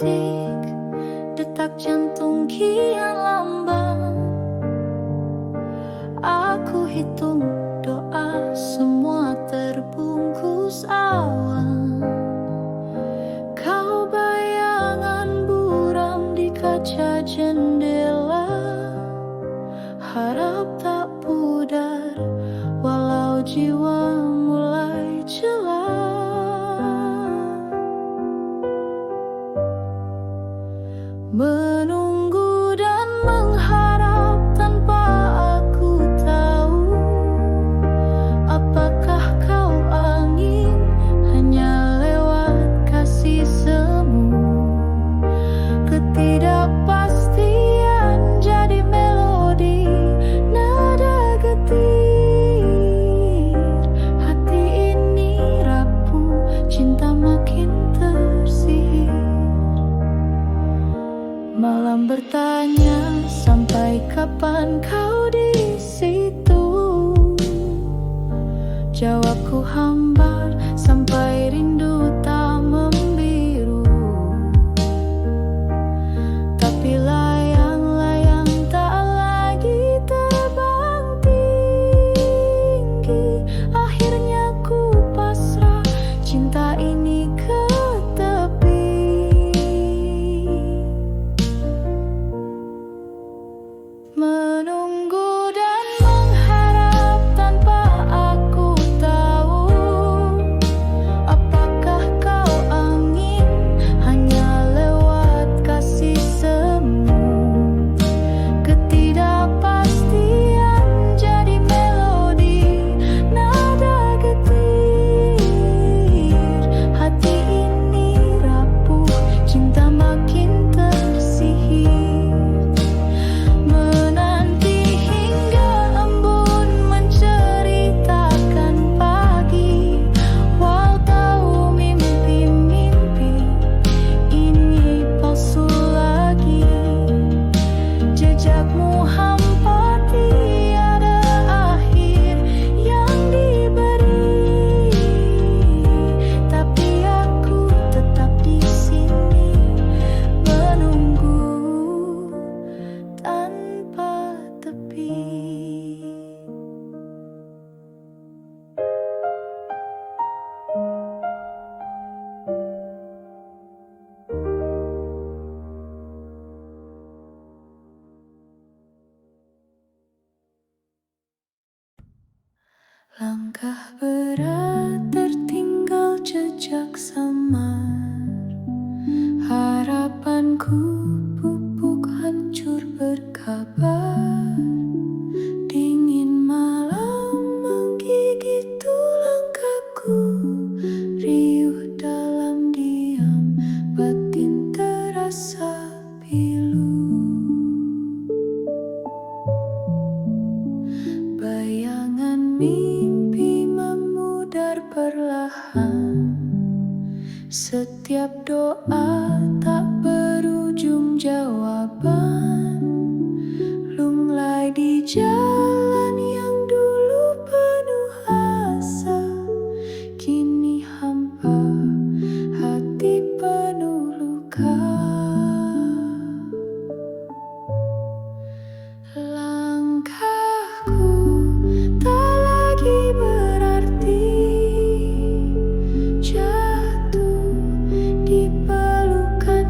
detik, detak jantung kian lambat. Aku hitung doa, semua terbungkus awan. Kau bayangan buram di kaca jendela, harap tak pudar walau jiwa mulai celah. Menunggu dan mengharap tanpa aku tahu apakah kau angin hanya lewat kasih semu. Ketidakpastian jadi melodi, nada getir. Hati ini rapuh, cinta makin tersihir. Malam bertanya, sampai kapan kau di situ? Jawabku hambar, sampai rindu tak membiru. Tapi layang-layang tak lagi terbang tinggi. Akhirnya ku pasrah, cinta ini ke tepi. Menunggu dan mengharap tanpa aku tahu apakah kau angin hanya lewat kasih semu. Ketidakpastian jadi melodi, nada getir. Hati ini rapuh, cinta makin tersihir. Menanti hingga embun menceritakan pagi, walau tahu mimpi-mimpi ini palsu lagi. Jejakmu hampa, tiada akhir yang diberi. Tapi aku tetap di sini menunggu tanpa tepi. Langkah berat tertinggal, jejak samar. Harapanku pupuk hancur berkabar. Dingin malam menggigit tulang kaku, riuh dalam diam, batin terasa pilu. Bayangan mimpi memudar perlahan. Setiap doa tak berujung jawaban. Lunglai di jalan yang dulu penuh asa, kini hampa, hati penuh luka. Langkahku tak lagi berarti, jatuh di pelukan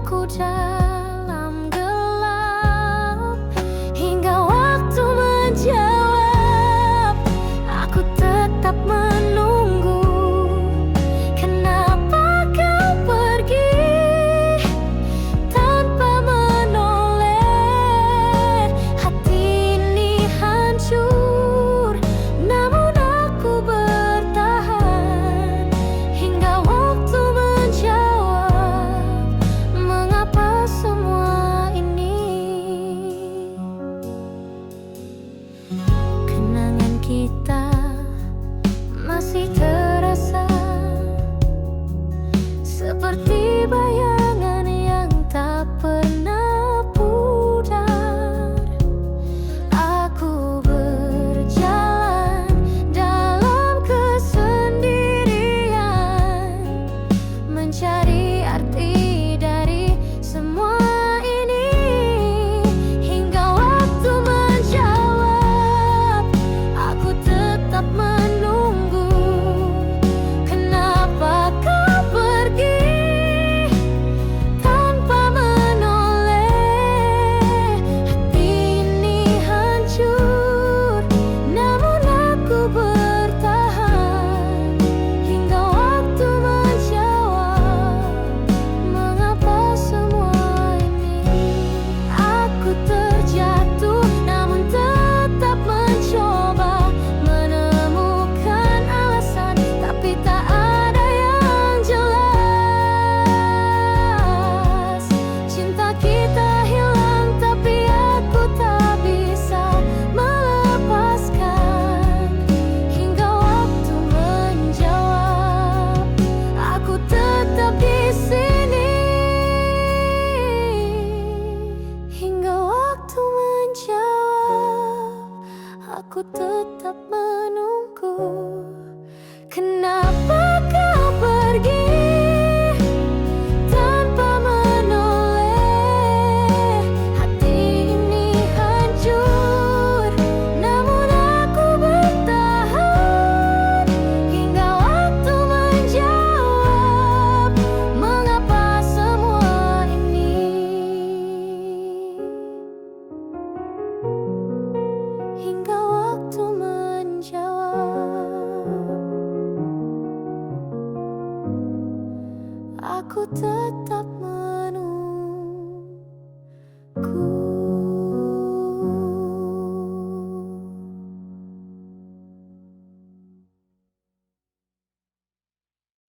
aku dalam gelap, hingga waktu menjawab. Aku tetap menunggu. Kenapa kau pergi tanpa menoleh? Hati ini hancur, namun aku bertahan hingga waktu menjawab. Mengapa semua ini? Kenangan kita masih terasa seperti bayangan yang tak pernah pudar. Aku berjalan dalam kesendirian, mencari arti dari semua ini, hingga waktu menjawab. Aku tetap menunggu. Kenapa kau pergi tanpa menoleh? Hati ini hancur, namun aku bertahan hingga waktu menjawab. Mengapa semua ini? Aku terjatuh, namun tetap mencoba menemukan alasan, tapi tak ada yang jelas. Cinta kita hilang, tapi aku tak bisa melepaskan hingga waktu menjawab. Aku tetap di sini hingga waktu menjawab. Aku tetap menunggu. Kenapa kau pergi tanpa menoleh? Hati ini hancur, namun aku bertahan hingga waktu menjawab. Mengapa semua ini? Hingga waktu menjawab. Aku tetap menunggu.